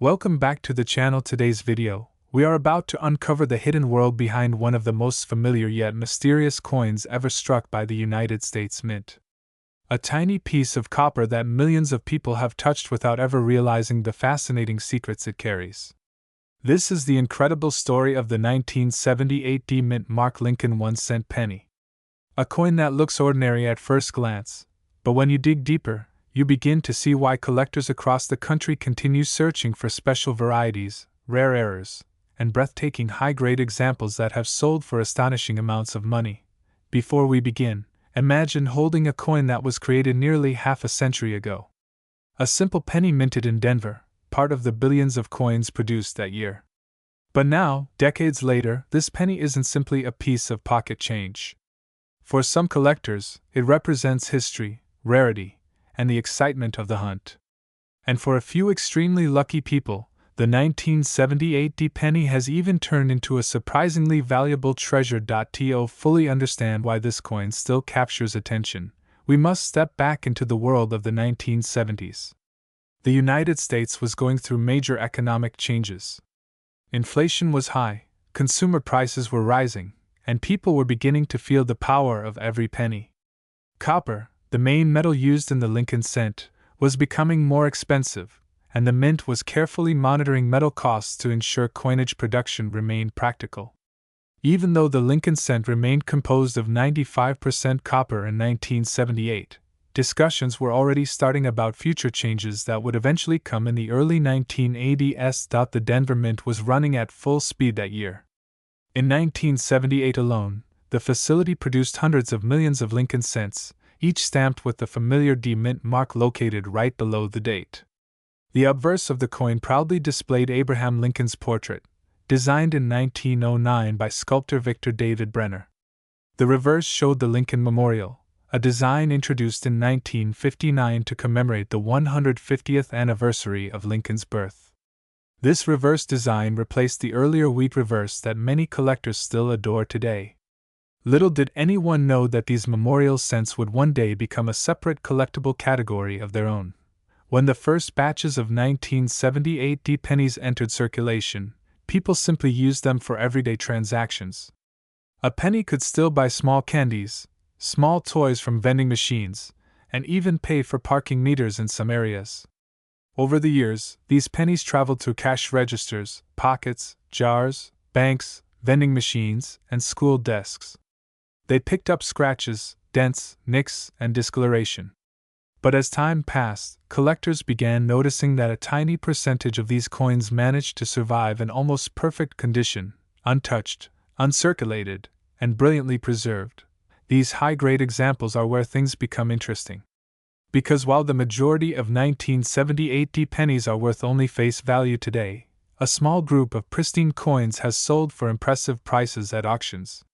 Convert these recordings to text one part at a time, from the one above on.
Welcome back to the channel. Today's video, we are about to uncover the hidden world behind one of the most familiar yet mysterious coins ever struck by the United States Mint. A tiny piece of copper that millions of people have touched without ever realizing the fascinating secrets it carries. This is the incredible story of the 1978 D Mint Mark Lincoln 1-cent penny. A coin that looks ordinary at first glance, but when you dig deeper, you begin to see why collectors across the country continue searching for special varieties, rare errors, and breathtaking high-grade examples that have sold for astonishing amounts of money. Before we begin, imagine holding a coin that was created nearly half a century ago. A simple penny minted in Denver, part of the billions of coins produced that year. But now, decades later, this penny isn't simply a piece of pocket change. For some collectors, it represents history, rarity, and the excitement of the hunt. And for a few extremely lucky people, the 1978 D penny has even turned into a surprisingly valuable treasure. To fully understand why this coin still captures attention, we must step back into the world of the 1970s. The United States was going through major economic changes. Inflation was high, consumer prices were rising, and people were beginning to feel the power of every penny. Copper, the main metal used in the Lincoln cent, was becoming more expensive, and the mint was carefully monitoring metal costs to ensure coinage production remained practical. Even though the Lincoln cent remained composed of 95% copper in 1978, discussions were already starting about future changes that would eventually come in the early 1980s. The Denver Mint was running at full speed that year. In 1978 alone, the facility produced hundreds of millions of Lincoln cents, each stamped with the familiar D Mint mark located right below the date. The obverse of the coin proudly displayed Abraham Lincoln's portrait, designed in 1909 by sculptor Victor David Brenner. The reverse showed the Lincoln Memorial, a design introduced in 1959 to commemorate the 150th anniversary of Lincoln's birth. This reverse design replaced the earlier wheat reverse that many collectors still adore today. Little did anyone know that these memorial cents would one day become a separate collectible category of their own. When the first batches of 1978 D pennies entered circulation, people simply used them for everyday transactions. A penny could still buy small candies, small toys from vending machines, and even pay for parking meters in some areas. Over the years, these pennies traveled through cash registers, pockets, jars, banks, vending machines, and school desks. They picked up scratches, dents, nicks, and discoloration. But as time passed, collectors began noticing that a tiny percentage of these coins managed to survive in almost perfect condition, untouched, uncirculated, and brilliantly preserved. These high-grade examples are where things become interesting. Because while the majority of 1978 D pennies are worth only face value today, a small group of pristine coins has sold for impressive prices at auctions.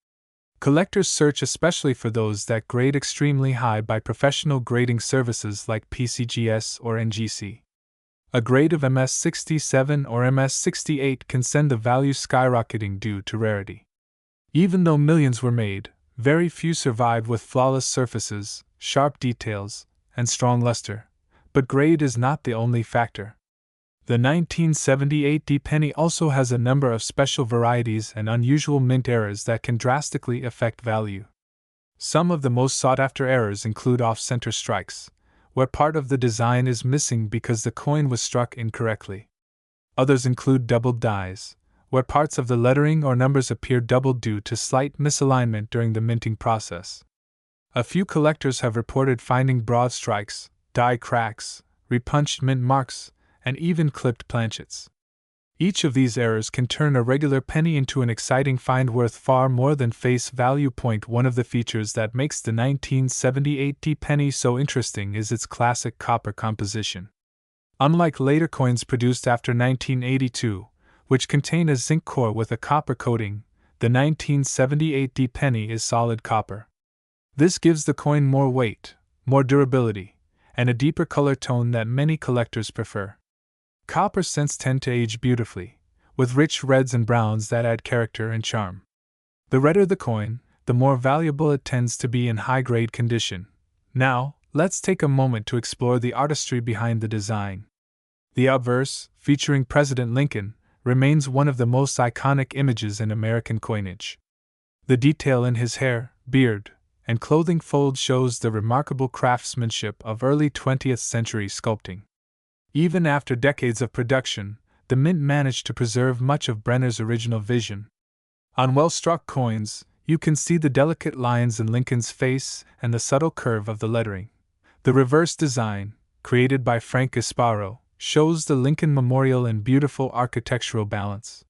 Collectors search especially for those that grade extremely high by professional grading services like PCGS or NGC. A grade of MS67 or MS68 can send the value skyrocketing due to rarity. Even though millions were made, very few survived with flawless surfaces, sharp details, and strong luster. But grade is not the only factor. The 1978 D penny also has a number of special varieties and unusual mint errors that can drastically affect value. Some of the most sought-after errors include off-center strikes, where part of the design is missing because the coin was struck incorrectly. Others include doubled dies, where parts of the lettering or numbers appear doubled due to slight misalignment during the minting process. A few collectors have reported finding broad strikes, die cracks, repunched mint marks, and even clipped planchets. Each of these errors can turn a regular penny into an exciting find worth far more than face value. One of the features that makes the 1978 D penny so interesting is its classic copper composition. Unlike later coins produced after 1982, which contain a zinc core with a copper coating, the 1978 D penny is solid copper. This gives the coin more weight, more durability, and a deeper color tone that many collectors prefer. Copper cents tend to age beautifully, with rich reds and browns that add character and charm. The redder the coin, the more valuable it tends to be in high-grade condition. Now, let's take a moment to explore the artistry behind the design. The obverse, featuring President Lincoln, remains one of the most iconic images in American coinage. The detail in his hair, beard, and clothing fold shows the remarkable craftsmanship of early 20th century sculpting. Even after decades of production, the mint managed to preserve much of Brenner's original vision. On well-struck coins, you can see the delicate lines in Lincoln's face and the subtle curve of the lettering. The reverse design, created by Frank Gasparo, shows the Lincoln Memorial in beautiful architectural balance.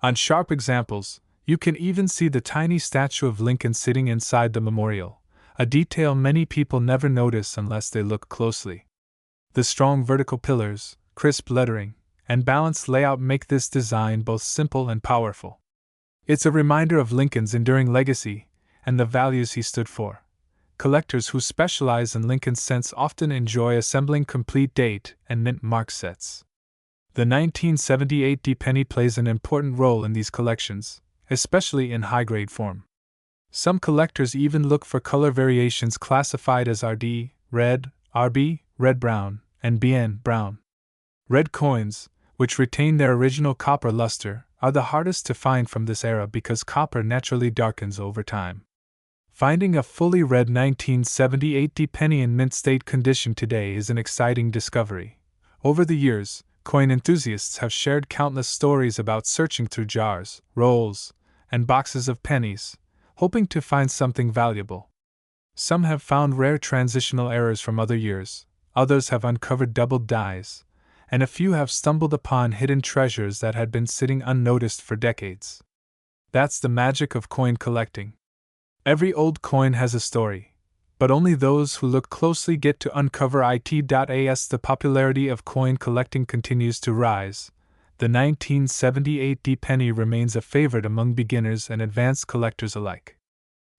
On sharp examples, you can even see the tiny statue of Lincoln sitting inside the memorial, a detail many people never notice unless they look closely. The strong vertical pillars, crisp lettering, and balanced layout make this design both simple and powerful. It's a reminder of Lincoln's enduring legacy and the values he stood for. Collectors who specialize in Lincoln's cents often enjoy assembling complete date and mint mark sets. The 1978 D penny plays an important role in these collections, especially in high-grade form. Some collectors even look for color variations classified as RD, red, RB, red-brown, and BN, brown. Red coins, which retain their original copper luster, are the hardest to find from this era because copper naturally darkens over time. Finding a fully red 1978 D penny in mint state condition today is an exciting discovery. Over the years, coin enthusiasts have shared countless stories about searching through jars, rolls, and boxes of pennies, hoping to find something valuable. Some have found rare transitional errors from other years, others have uncovered doubled dies, and a few have stumbled upon hidden treasures that had been sitting unnoticed for decades. That's the magic of coin collecting. Every old coin has a story, but only those who look closely get to uncover it. As the popularity of coin collecting continues to rise, the 1978 D penny remains a favorite among beginners and advanced collectors alike.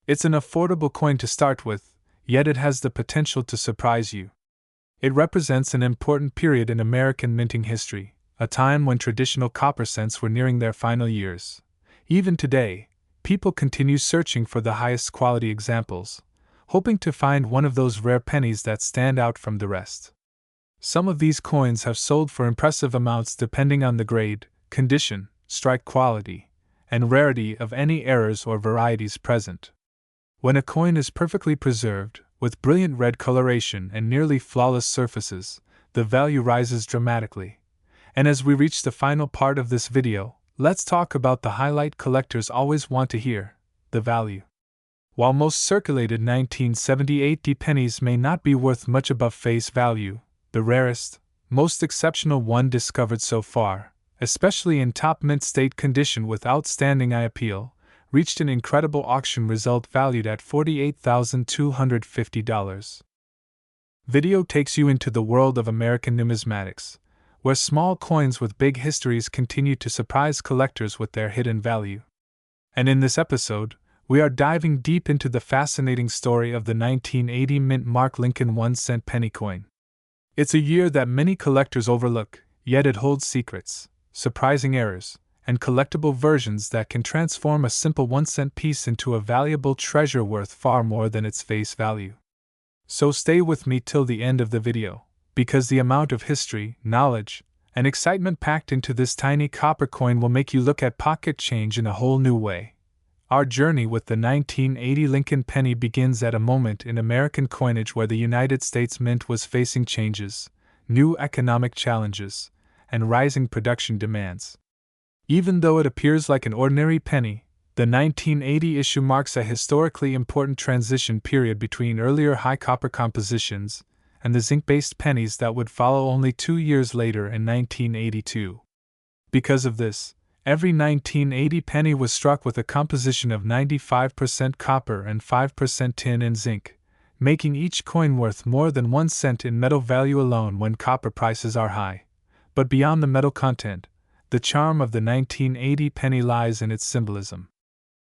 It's an affordable coin to start with, yet it has the potential to surprise you. It represents an important period in American minting history, a time when traditional copper cents were nearing their final years. Even today, people continue searching for the highest quality examples, hoping to find one of those rare pennies that stand out from the rest. Some of these coins have sold for impressive amounts depending on the grade, condition, strike quality, and rarity of any errors or varieties present. When a coin is perfectly preserved, with brilliant red coloration and nearly flawless surfaces, the value rises dramatically. And as we reach the final part of this video, let's talk about the highlight collectors always want to hear: the value. While most circulated 1978 D pennies may not be worth much above face value, the rarest, most exceptional one discovered so far, especially in top mint state condition with outstanding eye appeal, reached an incredible auction result valued at $48,250. Video takes you into the world of American numismatics, where small coins with big histories continue to surprise collectors with their hidden value. And in this episode, we are diving deep into the fascinating story of the 1980 mint mark Lincoln 1-cent penny coin. It's a year that many collectors overlook, yet it holds secrets, surprising errors, and collectible versions that can transform a simple 1-cent piece into a valuable treasure worth far more than its face value. So stay with me till the end of the video, because the amount of history, knowledge, and excitement packed into this tiny copper coin will make you look at pocket change in a whole new way. Our journey with the 1980 Lincoln penny begins at a moment in American coinage where the United States Mint was facing changes, new economic challenges, and rising production demands. Even though it appears like an ordinary penny, the 1980 issue marks a historically important transition period between earlier high copper compositions and the zinc-based pennies that would follow only 2 years later in 1982. Because of this, every 1980 penny was struck with a composition of 95% copper and 5% tin and zinc, making each coin worth more than 1 cent in metal value alone when copper prices are high. But beyond the metal content, the charm of the 1980 penny lies in its symbolism.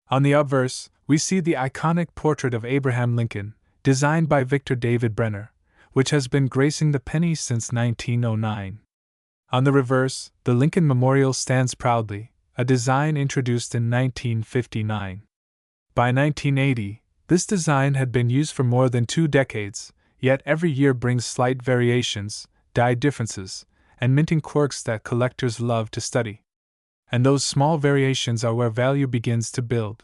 On the obverse, we see the iconic portrait of Abraham Lincoln, designed by Victor David Brenner, which has been gracing the penny since 1909. On the reverse, the Lincoln Memorial stands proudly, a design introduced in 1959. By 1980, this design had been used for more than 2 decades, yet every year brings slight variations, die differences, and minting quirks that collectors love to study. And those small variations are where value begins to build.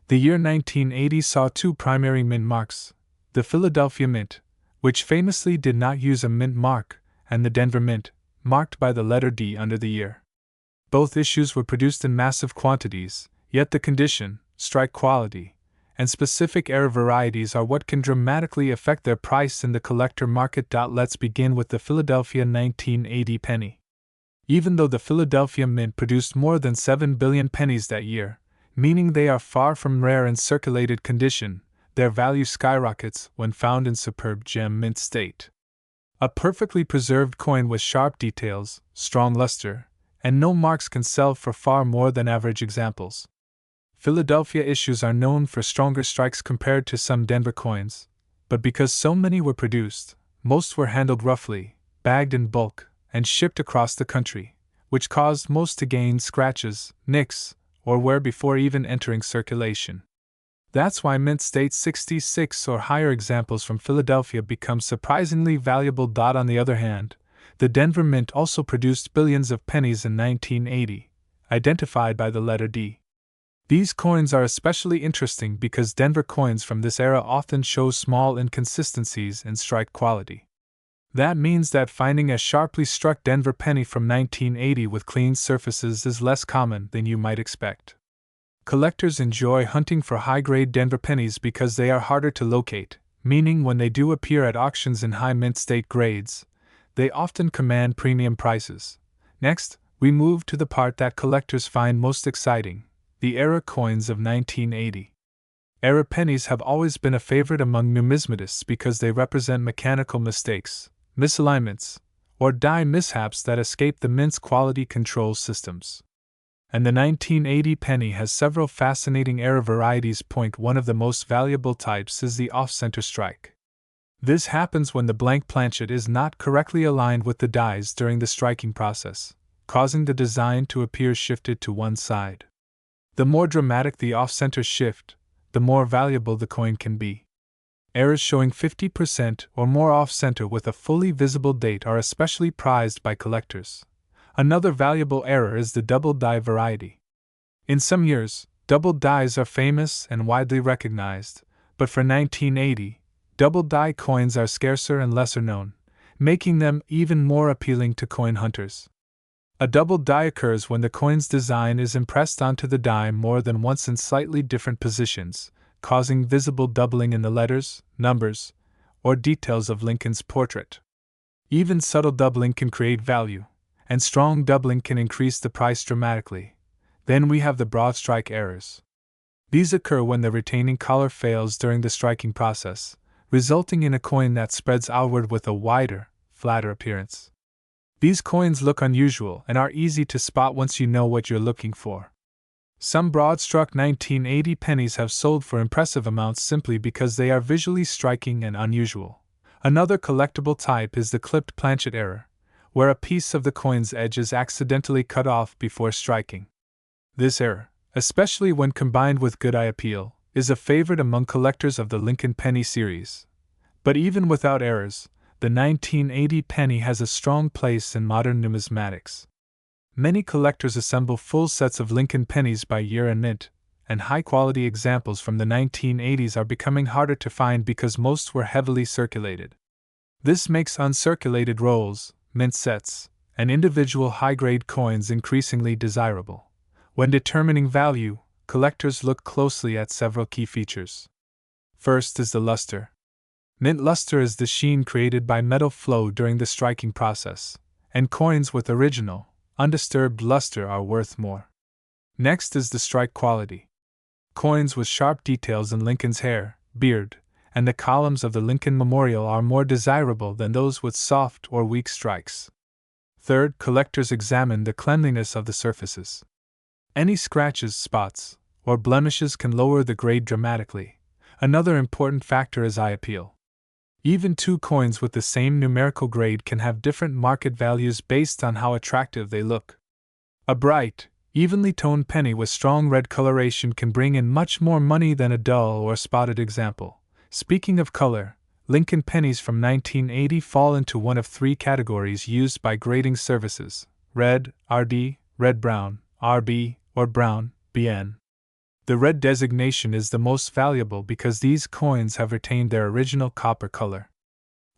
The year 1980 saw two primary mint marks: the Philadelphia Mint, which famously did not use a mint mark, and the Denver Mint, marked by the letter D under the year. Both issues were produced in massive quantities, yet the condition, strike quality, and specific error varieties are what can dramatically affect their price in the collector market. Let's begin with the Philadelphia 1980 penny. Even though the Philadelphia Mint produced more than 7 billion pennies that year, meaning they are far from rare in circulated condition, their value skyrockets when found in superb gem mint state. A perfectly preserved coin with sharp details, strong luster, and no marks can sell for far more than average examples. Philadelphia issues are known for stronger strikes compared to some Denver coins, but because so many were produced, most were handled roughly, bagged in bulk, and shipped across the country, which caused most to gain scratches, nicks, or wear before even entering circulation. That's why mint state 66 or higher examples from Philadelphia become surprisingly valuable. On the other hand, the Denver Mint also produced billions of pennies in 1980, identified by the letter D. These coins are especially interesting because Denver coins from this era often show small inconsistencies in strike quality. That means that finding a sharply struck Denver penny from 1980 with clean surfaces is less common than you might expect. Collectors enjoy hunting for high-grade Denver pennies because they are harder to locate, meaning when they do appear at auctions in high mint state grades, they often command premium prices. Next, we move to the part that collectors find most exciting: the era coins of 1980. Era pennies have always been a favorite among numismatists because they represent mechanical mistakes, misalignments, or die mishaps that escape the mint's quality control systems. And the 1980 penny has several fascinating era varieties. One of the most valuable types is the off-center strike. This happens when the blank planchet is not correctly aligned with the dies during the striking process, causing the design to appear shifted to one side. The more dramatic the off-center shift, the more valuable the coin can be. Errors showing 50% or more off-center with a fully visible date are especially prized by collectors. Another valuable error is the double die variety. In some years, double dies are famous and widely recognized, but for 1980, double die coins are scarcer and lesser known, making them even more appealing to coin hunters. A double die occurs when the coin's design is impressed onto the die more than once in slightly different positions, causing visible doubling in the letters, numbers, or details of Lincoln's portrait. Even subtle doubling can create value, and strong doubling can increase the price dramatically. Then we have the broad strike errors. These occur when the retaining collar fails during the striking process, resulting in a coin that spreads outward with a wider, flatter appearance. These coins look unusual and are easy to spot once you know what you're looking for. Some broad-struck 1980 pennies have sold for impressive amounts simply because they are visually striking and unusual. Another collectible type is the clipped planchet error, where a piece of the coin's edge is accidentally cut off before striking. This error, especially when combined with good eye appeal, is a favorite among collectors of the Lincoln penny series. But even without errors, the 1980 penny has a strong place in modern numismatics. Many collectors assemble full sets of Lincoln pennies by year and mint, and high-quality examples from the 1980s are becoming harder to find because most were heavily circulated. This makes uncirculated rolls, mint sets, and individual high-grade coins increasingly desirable. When determining value, collectors look closely at several key features. First is the luster. Mint luster is the sheen created by metal flow during the striking process, and coins with original, undisturbed luster are worth more. Next is the strike quality. Coins with sharp details in Lincoln's hair, beard, and the columns of the Lincoln Memorial are more desirable than those with soft or weak strikes. Third, collectors examine the cleanliness of the surfaces. Any scratches, spots, or blemishes can lower the grade dramatically. Another important factor is eye appeal. Even two coins with the same numerical grade can have different market values based on how attractive they look. A bright, evenly toned penny with strong red coloration can bring in much more money than a dull or spotted example. Speaking of color, Lincoln pennies from 1980 fall into one of three categories used by grading services: red, RD, red-brown, RB, or brown, BN. The red designation is the most valuable because these coins have retained their original copper color.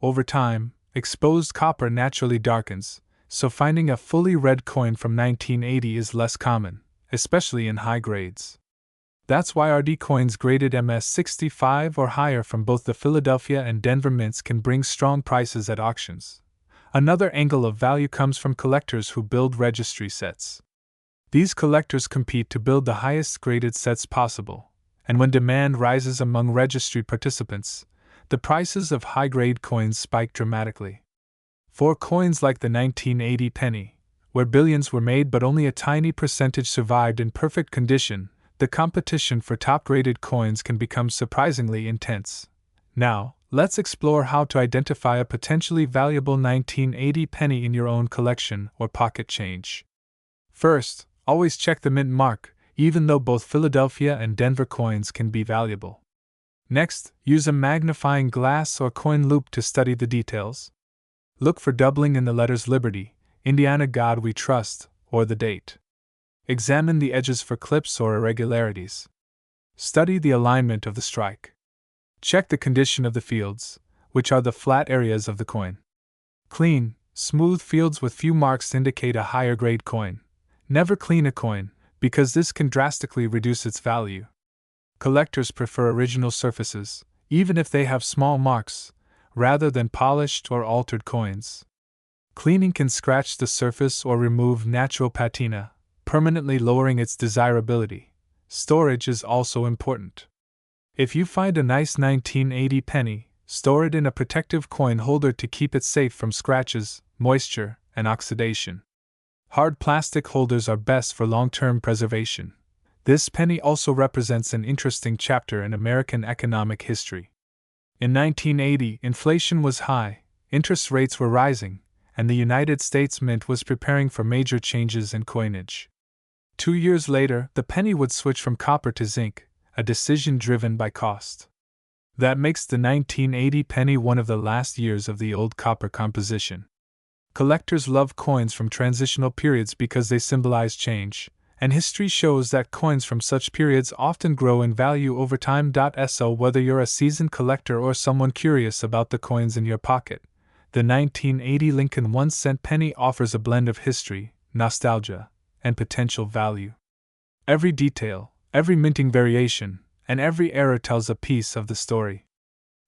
Over time, exposed copper naturally darkens, so finding a fully red coin from 1980 is less common, especially in high grades. That's why RD coins graded MS65 or higher from both the Philadelphia and Denver mints can bring strong prices at auctions. Another angle of value comes from collectors who build registry sets. These collectors compete to build the highest graded sets possible, and when demand rises among registry participants, the prices of high-grade coins spike dramatically. For coins like the 1980 penny, where billions were made but only a tiny percentage survived in perfect condition, the competition for top-graded coins can become surprisingly intense. Now, let's explore how to identify a potentially valuable 1980 penny in your own collection or pocket change. First, always check the mint mark, even though both Philadelphia and Denver coins can be valuable. Next, use a magnifying glass or coin loupe to study the details. Look for doubling in the letters Liberty, Indiana God We Trust, or the date. Examine the edges for clips or irregularities. Study the alignment of the strike. Check the condition of the fields, which are the flat areas of the coin. Clean, smooth fields with few marks indicate a higher grade coin. Never clean a coin, because this can drastically reduce its value. Collectors prefer original surfaces, even if they have small marks, rather than polished or altered coins. Cleaning can scratch the surface or remove natural patina, permanently lowering its desirability. Storage is also important. If you find a nice 1980 penny, store it in a protective coin holder to keep it safe from scratches, moisture, and oxidation. Hard plastic holders are best for long-term preservation. This penny also represents an interesting chapter in American economic history. In 1980, inflation was high, interest rates were rising, and the United States Mint was preparing for major changes in coinage. 2 years later, the penny would switch from copper to zinc, a decision driven by cost. That makes the 1980 penny one of the last years of the old copper composition. Collectors love coins from transitional periods because they symbolize change, and history shows that coins from such periods often grow in value over time. So whether you're a seasoned collector or someone curious about the coins in your pocket, the 1980 Lincoln 1-cent penny offers a blend of history, nostalgia, and potential value. Every detail, every minting variation, and every error tells a piece of the story.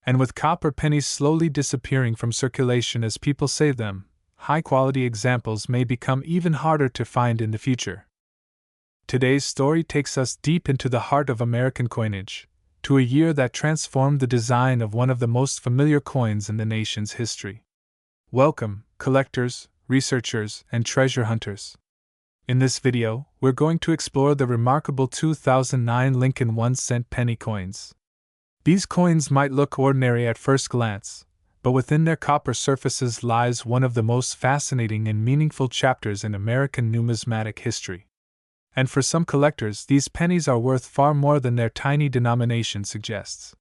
And with copper pennies slowly disappearing from circulation as people save them, high-quality examples may become even harder to find in the future. Today's story takes us deep into the heart of American coinage, to a year that transformed the design of one of the most familiar coins in the nation's history. Welcome, collectors, researchers, and treasure hunters. In this video, we're going to explore the remarkable 2009 Lincoln 1-cent penny coins. These coins might look ordinary at first glance, but within their copper surfaces lies one of the most fascinating and meaningful chapters in American numismatic history. And for some collectors, these pennies are worth far more than their tiny denomination suggests.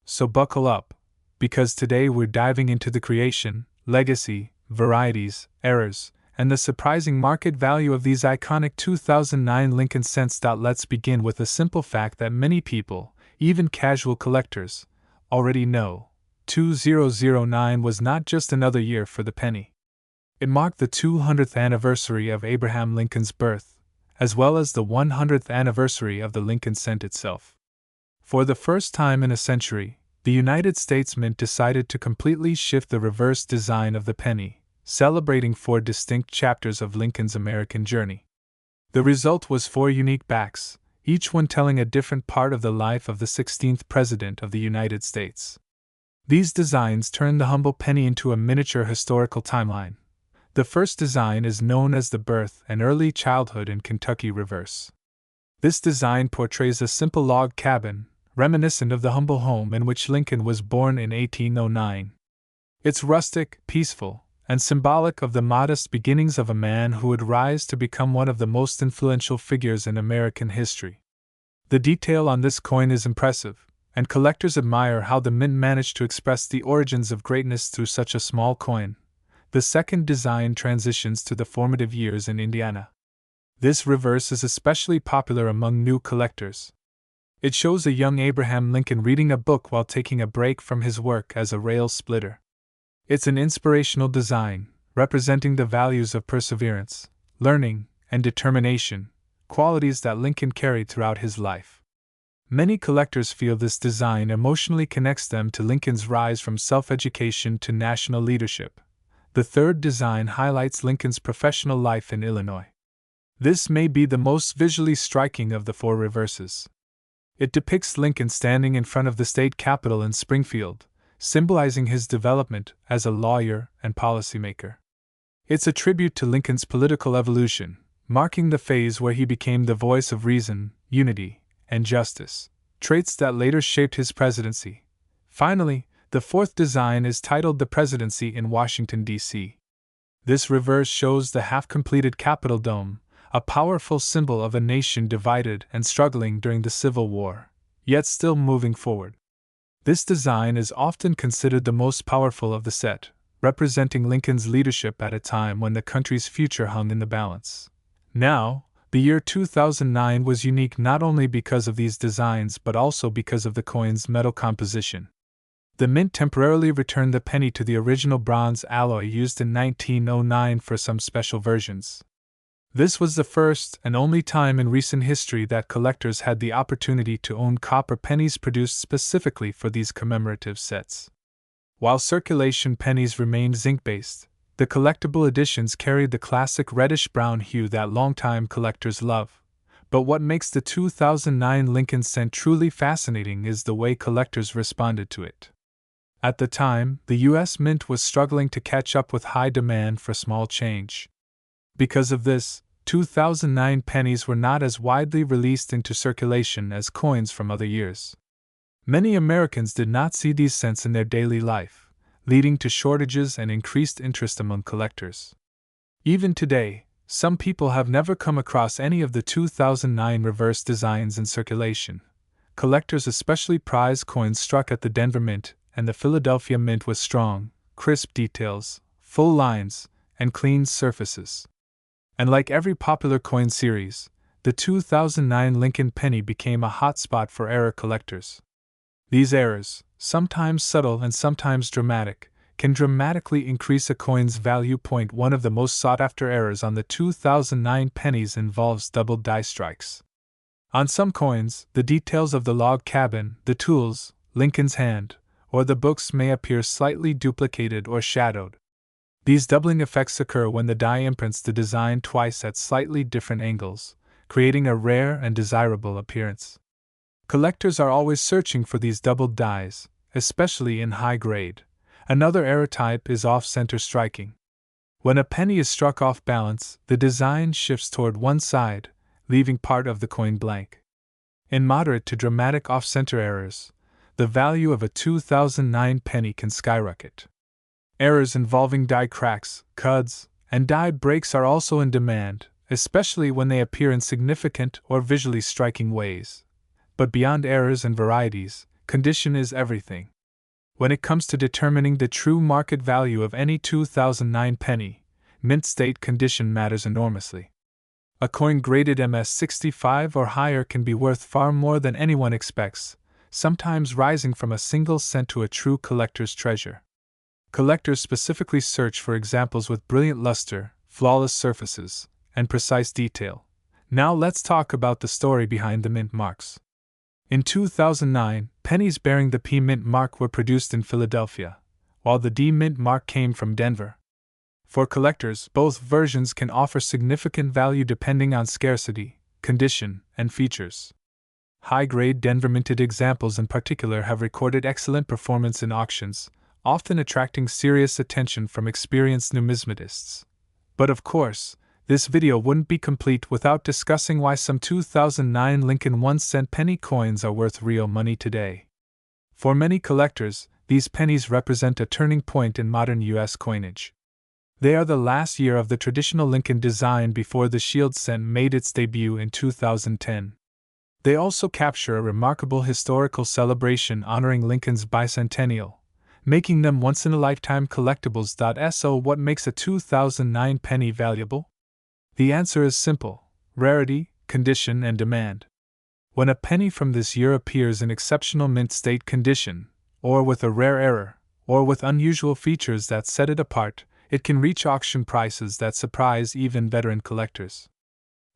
So buckle up, because today we're diving into the creation, legacy, varieties, errors, and the surprising market value of these iconic 2009 Lincoln cents. Let's begin with a simple fact that many people, even casual collectors, already know. 2009 was not just another year for the penny. It marked the 200th anniversary of Abraham Lincoln's birth, as well as the 100th anniversary of the Lincoln cent itself. For the first time in a century, the United States Mint decided to completely shift the reverse design of the penny, celebrating 4 distinct chapters of Lincoln's American journey. The result was 4 unique backs, each one telling a different part of the life of the 16th President of the United States. These designs turned the humble penny into a miniature historical timeline. The first design is known as the birth and early childhood in Kentucky reverse. This design portrays a simple log cabin, reminiscent of the humble home in which Lincoln was born in 1809. It's rustic, peaceful, and symbolic of the modest beginnings of a man who would rise to become one of the most influential figures in American history. The detail on this coin is impressive, and collectors admire how the mint managed to express the origins of greatness through such a small coin. The second design transitions to the formative years in Indiana. This reverse is especially popular among new collectors. It shows a young Abraham Lincoln reading a book while taking a break from his work as a rail splitter. It's an inspirational design, representing the values of perseverance, learning, and determination, qualities that Lincoln carried throughout his life. Many collectors feel this design emotionally connects them to Lincoln's rise from self-education to national leadership. The third design highlights Lincoln's professional life in Illinois. This may be the most visually striking of the four reverses. It depicts Lincoln standing in front of the state capitol in Springfield, symbolizing his development as a lawyer and policymaker. It's a tribute to Lincoln's political evolution, marking the phase where he became the voice of reason, unity, and justice, traits that later shaped his presidency. Finally, the fourth design is titled The Presidency in Washington, D.C. This reverse shows the half-completed Capitol dome, a powerful symbol of a nation divided and struggling during the Civil War, yet still moving forward. This design is often considered the most powerful of the set, representing Lincoln's leadership at a time when the country's future hung in the balance. Now, the year 2009 was unique not only because of these designs but also because of the coin's metal composition. The mint temporarily returned the penny to the original bronze alloy used in 1909 for some special versions. This was the first and only time in recent history that collectors had the opportunity to own copper pennies produced specifically for these commemorative sets. While circulation pennies remained zinc-based, the collectible editions carried the classic reddish-brown hue that longtime collectors love. But what makes the 2009 Lincoln cent truly fascinating is the way collectors responded to it. At the time, the U.S. Mint was struggling to catch up with high demand for small change. Because of this, 2009 pennies were not as widely released into circulation as coins from other years. Many Americans did not see these cents in their daily life, leading to shortages and increased interest among collectors. Even today, some people have never come across any of the 2009 reverse designs in circulation. Collectors especially prize coins struck at the Denver Mint and the Philadelphia Mint with strong, crisp details, full lines, and clean surfaces. And like every popular coin series, the 2009 Lincoln penny became a hotspot for error collectors. These errors, sometimes subtle and sometimes dramatic, can dramatically increase a coin's value. One of the most sought-after errors on the 2009 pennies involves double die strikes. On some coins, the details of the log cabin, the tools, Lincoln's hand, or the books may appear slightly duplicated or shadowed. These doubling effects occur when the die imprints the design twice at slightly different angles, creating a rare and desirable appearance. Collectors are always searching for these doubled dies, especially in high grade. Another error type is off-center striking. When a penny is struck off balance, the design shifts toward one side, leaving part of the coin blank. In moderate to dramatic off-center errors, the value of a 2009 penny can skyrocket. Errors involving die cracks, cuts, and die breaks are also in demand, especially when they appear in significant or visually striking ways. But beyond errors and varieties, condition is everything. When it comes to determining the true market value of any 2009 penny, mint state condition matters enormously. A coin graded MS-65 or higher can be worth far more than anyone expects, sometimes rising from a single cent to a true collector's treasure. Collectors specifically search for examples with brilliant luster, flawless surfaces, and precise detail. Now let's talk about the story behind the mint marks. In 2009, pennies bearing the P Mint mark were produced in Philadelphia, while the D Mint mark came from Denver. For collectors, both versions can offer significant value depending on scarcity, condition, and features. High-grade Denver minted examples in particular have recorded excellent performance in auctions, often attracting serious attention from experienced numismatists. But of course, this video wouldn't be complete without discussing why some 2009 Lincoln 1-cent penny coins are worth real money today. For many collectors, these pennies represent a turning point in modern U.S. coinage. They are the last year of the traditional Lincoln design before the Shield cent made its debut in 2010. They also capture a remarkable historical celebration honoring Lincoln's bicentennial, making them once-in-a-lifetime collectibles. So what makes a 2009 penny valuable? The answer is simple: rarity, condition, and demand. When a penny from this year appears in exceptional mint state condition, or with a rare error, or with unusual features that set it apart, it can reach auction prices that surprise even veteran collectors.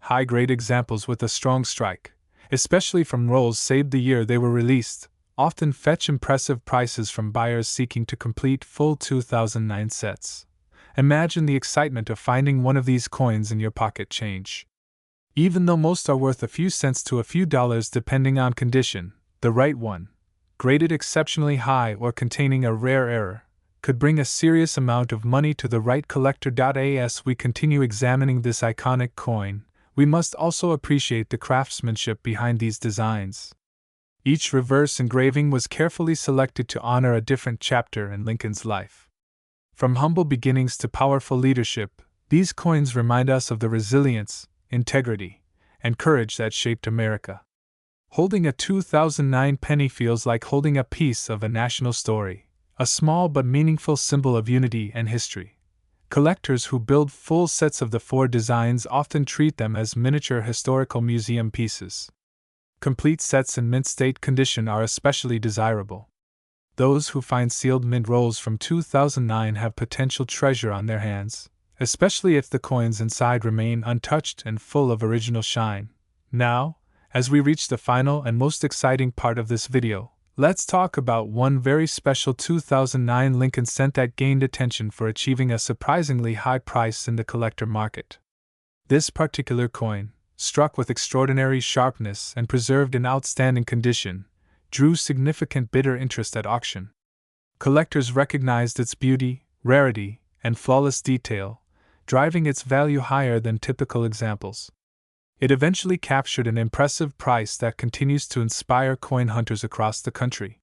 High-grade examples with a strong strike, especially from rolls saved the year they were released, often fetch impressive prices from buyers seeking to complete full 2009 sets. Imagine the excitement of finding one of these coins in your pocket change. Even though most are worth a few cents to a few dollars depending on condition, the right one, graded exceptionally high or containing a rare error, could bring a serious amount of money to the right collector. As we continue examining this iconic coin, we must also appreciate the craftsmanship behind these designs. Each reverse engraving was carefully selected to honor a different chapter in Lincoln's life. From humble beginnings to powerful leadership, these coins remind us of the resilience, integrity, and courage that shaped America. Holding a 2009 penny feels like holding a piece of a national story, a small but meaningful symbol of unity and history. Collectors who build full sets of the four designs often treat them as miniature historical museum pieces. Complete sets in mint state condition are especially desirable. Those who find sealed mint rolls from 2009 have potential treasure on their hands, especially if the coins inside remain untouched and full of original shine. Now, as we reach the final and most exciting part of this video, let's talk about one very special 2009 Lincoln cent that gained attention for achieving a surprisingly high price in the collector market. This particular coin, struck with extraordinary sharpness and preserved in outstanding condition, drew significant bidder interest at auction. Collectors recognized its beauty, rarity, and flawless detail, driving its value higher than typical examples. It eventually captured an impressive price that continues to inspire coin hunters across the country.